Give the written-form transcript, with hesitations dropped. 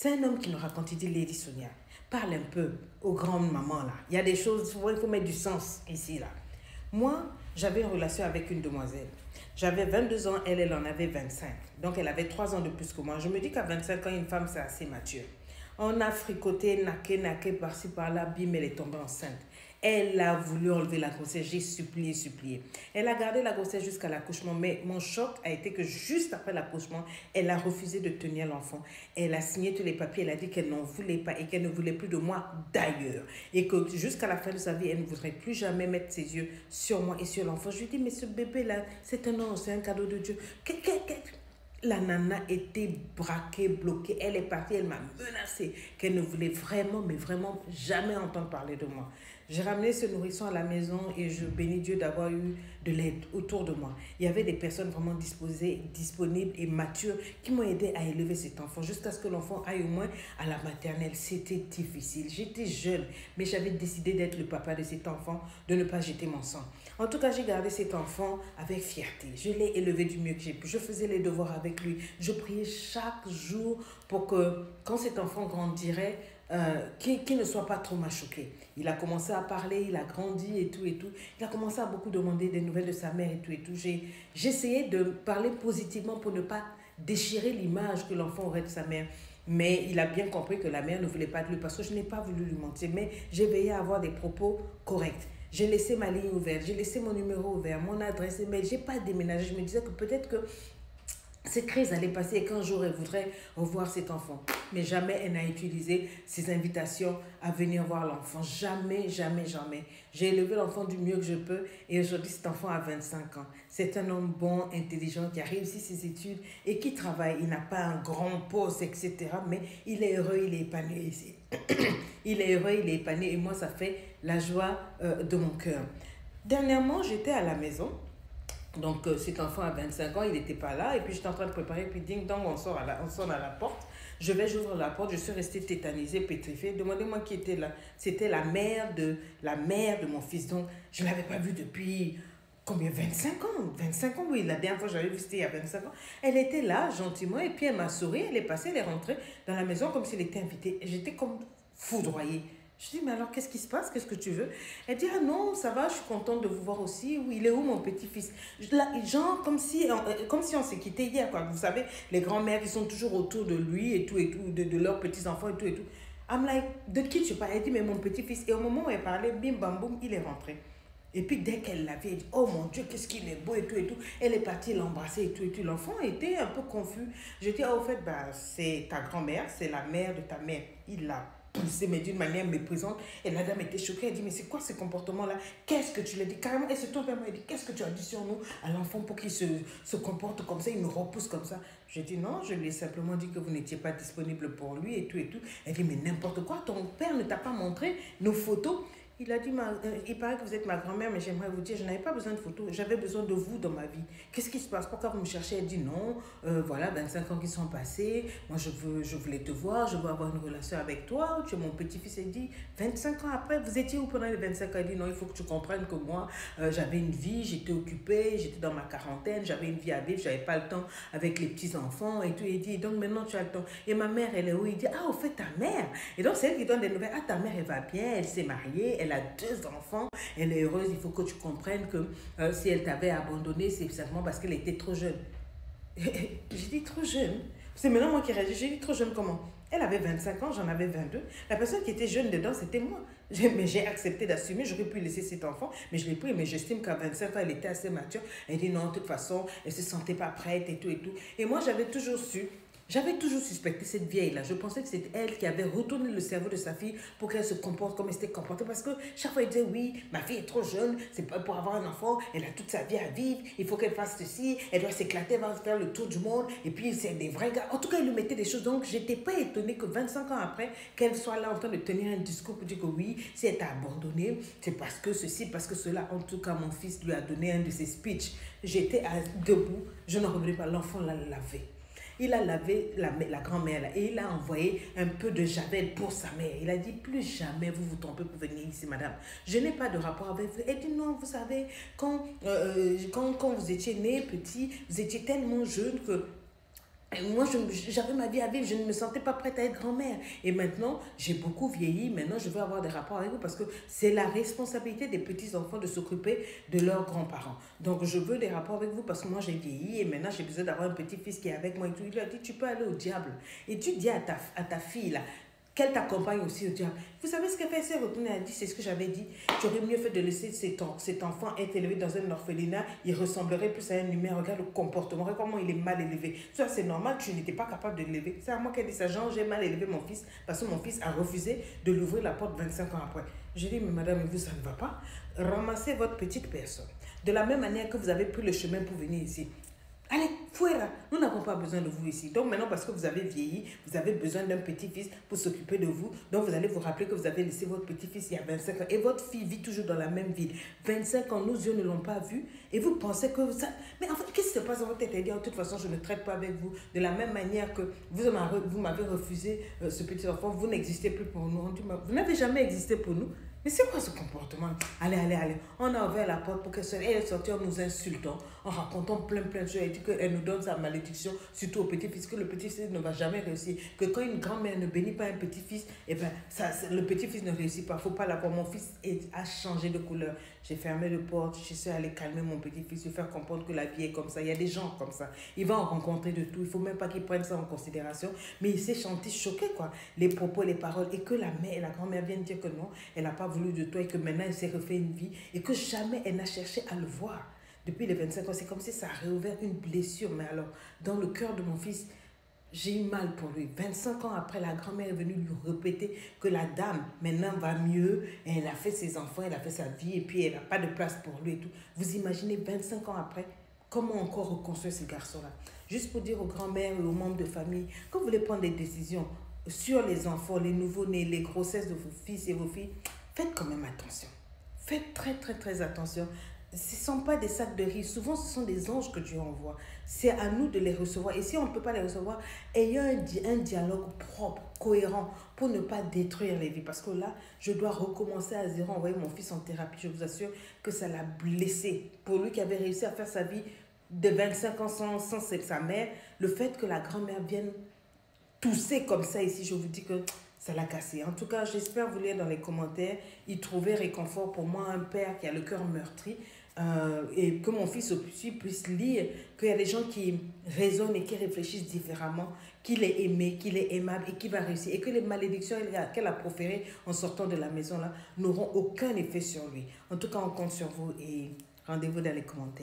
C'est un homme qui nous raconte, il dit, Lady Sonia, parle un peu aux grandes mamans là. Il y a des choses, il faut mettre du sens ici là. Moi, j'avais une relation avec une demoiselle. J'avais 22 ans, elle en avait 25. Donc elle avait 3 ans de plus que moi. Je me dis qu'à 25 ans, une femme, c'est assez mature. On a fricoté, naqué, par-ci, par-là, bim, elle est tombée enceinte. Elle a voulu enlever la grossesse, j'ai supplié. Elle a gardé la grossesse jusqu'à l'accouchement, mais mon choc a été que juste après l'accouchement, elle a refusé de tenir l'enfant. Elle a signé tous les papiers, elle a dit qu'elle n'en voulait pas et qu'elle ne voulait plus de moi d'ailleurs. Et que jusqu'à la fin de sa vie, elle ne voudrait plus jamais mettre ses yeux sur moi et sur l'enfant. Je lui ai dit, mais ce bébé-là, c'est un ange, c'est un cadeau de Dieu. La nana était braquée, bloquée. Elle est partie, elle m'a menacée qu'elle ne voulait vraiment, mais vraiment jamais entendre parler de moi. J'ai ramené ce nourrisson à la maison et je bénis Dieu d'avoir eu de l'aide autour de moi. Il y avait des personnes vraiment disposées, disponibles et matures qui m'ont aidé à élever cet enfant jusqu'à ce que l'enfant aille au moins à la maternelle. C'était difficile. J'étais jeune, mais j'avais décidé d'être le papa de cet enfant, de ne pas jeter mon sang. En tout cas, j'ai gardé cet enfant avec fierté. Je l'ai élevé du mieux que j'ai pu. Je faisais les devoirs avec lui. Je priais chaque jour pour que quand cet enfant grandirait, qu'il ne soit pas trop machoqué. Il a commencé à parler, il a grandi et tout. Il a commencé à beaucoup demander des nouvelles de sa mère et tout. J'ai essayé de parler positivement pour ne pas déchirer l'image que l'enfant aurait de sa mère. Mais il a bien compris que la mère ne voulait pas de lui parce que je n'ai pas voulu lui mentir. Mais j'ai veillé à avoir des propos corrects. J'ai laissé ma ligne ouverte, j'ai laissé mon numéro ouvert, mon adresse email. Je n'ai pas déménagé. Je me disais que peut-être que cette crise allait passer et qu'un jour elle voudrait revoir cet enfant. Mais jamais elle n'a utilisé ses invitations à venir voir l'enfant. Jamais. J'ai élevé l'enfant du mieux que je peux et aujourd'hui cet enfant a 25 ans. C'est un homme bon, intelligent, qui a réussi ses études et qui travaille. Il n'a pas un grand poste, etc. Mais il est heureux, il est épanoui ici. Il est heureux, il est épanoui et moi ça fait la joie de mon cœur. Dernièrement, j'étais à la maison. Donc cet enfant a 25 ans, il n'était pas là. Et puis j'étais en train de préparer, puis ding dong, on sonne à la porte. J'ouvre la porte, je suis restée tétanisée, pétrifiée. Demandez-moi qui était là. C'était la mère de mon fils. Donc je ne l'avais pas vue depuis combien? 25 ans. 25 ans, oui. La dernière fois que j'avais vue, c'était il y a 25 ans. Elle était là, gentiment, et puis elle m'a souri, elle est passée, elle est rentrée dans la maison comme si elle était invitée. Et j'étais comme foudroyée. Je dis, mais alors, qu'est-ce qui se passe? Qu'est-ce que tu veux? Elle dit, ah non, ça va, je suis contente de vous voir aussi. Oui, il est où mon petit-fils? Genre, comme si on s'est quitté hier, quoi. Vous savez, les grands-mères, ils sont toujours autour de lui et tout, de leurs petits-enfants et tout. I'm like, de qui tu parles? Elle dit, mais mon petit-fils. Et au moment où elle parlait, bim, bam, boum, il est rentré. Et puis dès qu'elle l'a vu, elle dit, oh mon Dieu, qu'est-ce qu'il est beau et tout. Elle est partie l'embrasser et tout. L'enfant était un peu confus. Je dis, ah, au fait, bah, c'est ta grand-mère, c'est la mère de ta mère. Il l'a poussé, mais d'une manière méprisante. Et la dame était choquée. Elle dit, mais c'est quoi ce comportement-là? Qu'est-ce que tu lui as dit? Carrément, elle se tourne vers moi et dit, qu'est-ce que tu as dit sur nous à l'enfant pour qu'il se comporte comme ça, il nous repousse comme ça? Je dis, non, je lui ai simplement dit que vous n'étiez pas disponible pour lui et tout. Elle dit, mais n'importe quoi, ton père ne t'a pas montré nos photos? Il a dit, il paraît que vous êtes ma grand-mère, mais j'aimerais vous dire, je n'avais pas besoin de photos, j'avais besoin de vous dans ma vie. Qu'est-ce qui se passe? Pourquoi vous me cherchez? Elle dit, non, voilà, 25 ans qui sont passés, moi je voulais te voir, je veux avoir une relation avec toi, tu es mon petit-fils. Elle dit, 25 ans après, vous étiez où pendant les 25 ans? Elle dit, non, il faut que tu comprennes que moi, j'avais une vie, j'étais occupée, j'étais dans ma quarantaine, j'avais une vie à vivre, j'avais pas le temps avec les petits-enfants et tout. Il dit, donc maintenant tu as le temps. Et ma mère, elle est où? Il dit, ah, au fait, ta mère. Et donc c'est elle qui donne des nouvelles. Ah, ta mère, elle va bien, elle s'est mariée, elle a 2 enfants, elle est heureuse. Il faut que tu comprennes que si elle t'avait abandonné, c'est simplement parce qu'elle était trop jeune. J'ai dit trop jeune. C'est maintenant moi qui réagis. J'ai dit trop jeune comment? Elle avait 25 ans, j'en avais 22. La personne qui était jeune dedans, c'était moi. Mais j'ai accepté d'assumer, j'aurais pu laisser cet enfant, mais je l'ai pris. Mais j'estime qu'à 25 ans, elle était assez mature. Elle dit non, de toute façon, elle se sentait pas prête et tout. Et moi, j'avais toujours suspecté cette vieille-là. Je pensais que c'était elle qui avait retourné le cerveau de sa fille pour qu'elle se comporte comme elle s'était comportée. Parce que chaque fois, elle disait, oui, ma fille est trop jeune, c'est pas pour avoir un enfant, elle a toute sa vie à vivre, il faut qu'elle fasse ceci, elle doit s'éclater, elle va faire le tour du monde, et puis c'est des vrais gars. En tout cas, elle lui mettait des choses. Donc, j'étais pas étonnée que 25 ans après, qu'elle soit là en train de tenir un discours pour dire que oui, si elle t'a abandonné, c'est parce que ceci, parce que cela. En tout cas, mon fils lui a donné un de ses speeches. J'étais debout, je ne revenais pas, l'enfant l'a lavé. Il a lavé la grand-mère là, et il a envoyé un peu de javel pour sa mère. Il a dit, plus jamais vous vous trompez pour venir ici, madame. Je n'ai pas de rapport avec vous. Elle dit, non, vous savez, quand vous étiez né petit, vous étiez tellement jeune que Et moi, j'avais ma vie à vivre, je ne me sentais pas prête à être grand-mère. Et maintenant, j'ai beaucoup vieilli. Maintenant, je veux avoir des rapports avec vous parce que c'est la responsabilité des petits-enfants de s'occuper de leurs grands-parents. Donc, je veux des rapports avec vous parce que moi, j'ai vieilli et maintenant, j'ai besoin d'avoir un petit-fils qui est avec moi et tout. Il lui a dit, tu peux aller au diable. Et tu dis à ta fille, là, qu'elle t'accompagne aussi au diable. Vous savez ce qu'elle fait? Elle s'est retournée, elle a dit, c'est ce que j'avais dit. Tu aurais mieux fait de laisser cet enfant être élevé dans un orphelinat. Il ressemblerait plus à un humain. Regarde le comportement, regarde comment il est mal élevé. Ça, c'est normal, tu n'étais pas capable de l'élever. C'est à moi qu'elle dit ça. Genre, j'ai mal élevé mon fils parce que mon fils a refusé de l'ouvrir la porte 25 ans après. Je dis, mais madame, vous, ça ne va pas. Ramassez votre petite personne. De la même manière que vous avez pris le chemin pour venir ici. Allez, fuera, nous n'avons pas besoin de vous ici. Donc maintenant, parce que vous avez vieilli, vous avez besoin d'un petit-fils pour s'occuper de vous. Donc vous allez vous rappeler que vous avez laissé votre petit-fils il y a 25 ans. Et votre fille vit toujours dans la même ville. 25 ans, nos yeux ne l'ont pas vu. Et vous pensez que ça... Mais en fait, qu'est-ce qui se passe dans votre tête? Elle dit, de toute façon, je ne traite pas avec vous. De la même manière que vous m'avez refusé ce petit enfant, vous n'existez plus pour nous. Vous n'avez jamais existé pour nous. Mais c'est quoi ce comportement? Allez, allez, allez. On a ouvert la porte pour qu'elle sorte. Elle est sortie en nous insultant, en racontant plein de choses. Elle dit qu'elle nous donne sa malédiction, surtout au petit-fils, que le petit-fils ne va jamais réussir. Que quand une grand-mère ne bénit pas un petit-fils, eh ben, le petit-fils ne réussit pas. Il ne faut pas l'avoir. Mon fils a changé de couleur. J'ai fermé la porte. Je suis allée calmer mon petit-fils, lui faire comprendre que la vie est comme ça. Il y a des gens comme ça. Il va en rencontrer de tout. Il ne faut même pas qu'il prenne ça en considération. Mais il s'est chanté choqué, quoi. Les propos, les paroles. Et que la mère et la grand-mère viennent dire que non, elle n'a pas voulu de toi et que maintenant elle s'est refait une vie et que jamais elle n'a cherché à le voir. Depuis les 25 ans, c'est comme si ça a réouvert une blessure. Mais alors, dans le cœur de mon fils, j'ai eu mal pour lui. 25 ans après, la grand-mère est venue lui répéter que la dame, maintenant, va mieux. Et elle a fait ses enfants, elle a fait sa vie et puis elle n'a pas de place pour lui et tout. Vous imaginez, 25 ans après, comment encore reconstruire ce garçon-là? Juste pour dire aux grand-mères et aux membres de famille, quand vous voulez prendre des décisions sur les enfants, les nouveau-nés, les grossesses de vos fils et vos filles, faites quand même attention. Faites très, très, très attention. Ce ne sont pas des sacs de riz. Souvent, ce sont des anges que Dieu envoie. C'est à nous de les recevoir. Et si on ne peut pas les recevoir, ayons un dialogue propre, cohérent, pour ne pas détruire les vies. Parce que là, je dois recommencer à zéro, envoyer mon fils en thérapie. Je vous assure que ça l'a blessé. Pour lui qui avait réussi à faire sa vie de 25 ans sans sa mère, le fait que la grand-mère vienne tousser comme ça ici, je vous dis que ça l'a cassé. En tout cas, j'espère vous lire dans les commentaires, y trouver réconfort pour moi, un père qui a le cœur meurtri, et que mon fils aussi puisse lire qu'il y a des gens qui raisonnent et qui réfléchissent différemment, qu'il est aimé, qu'il est aimable et qu'il va réussir. Et que les malédictions qu'elle a proférées en sortant de la maison là n'auront aucun effet sur lui. En tout cas, on compte sur vous et rendez-vous dans les commentaires.